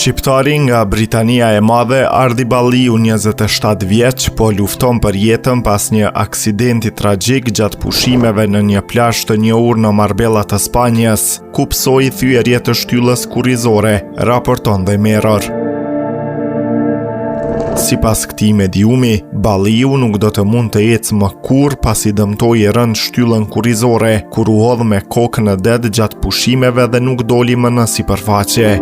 Shqiptari nga Britania e Madhe Ardi Balliu, 27 vjeç, po lufton për jetën pas një aksidenti tragjik gjatë pushimeve në një plazh të njohur në Marbella të Spanjës, ku psoi thyerje të shtyllës kurrizore, raporton The Mirror. Sipas këtij mediumi, Balliu nuk do të mund të ecë më kurrë pasi dëmtoi rënd shtyllën kurrizore kur u hodh me kokë në det gjatë pushimeve dhe nuk doli më në sipërfaqe.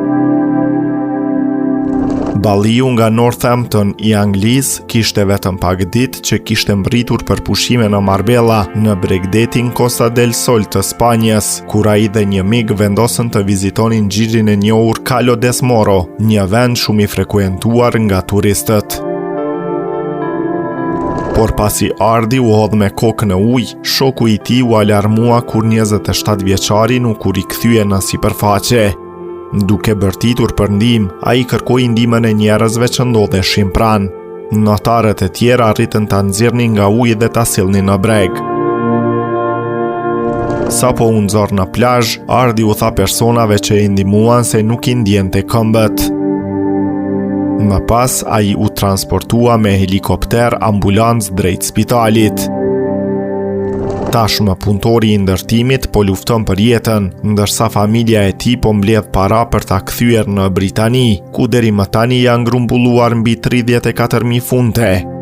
Balliu nga Northampton i Anglisë kishte vetëm pak ditë që kishte mbritur për pushime në Marbella në bregdetin Costa del Sol të Spanjës, kur ai dhe një mik vendosën të vizitonin xhirin e njohur Calo des Moro, një vend shumë i frekuentuar nga turistët. Por pasi Ardi u hodh me kokë në ujë, shoku i tij u alarmua kur 27 vjeçari nuk u rikthye në sipërfaqe. Duke bërtitur për ndihmë, ai kërkoi ndihmën e njerëzve që ndodheshin pranë. Notarët e tjerë arritën ta nxjerrnin nga uji dhe ta sillnin në breg. Sapo u nxorr në plazh, Ardi u tha personave që i ndihmuan se nuk i ndjente këmbët. Më pas, ai u transportua me helikopter ambulancë drejt spitalit. Tashmë punëtori i ndërtimit po lufton për jetën, ndërsa familja e tij po mbledh para për ta kthyer në Britani, ku deri më tani janë grumbulluar mbi 34.000 funte.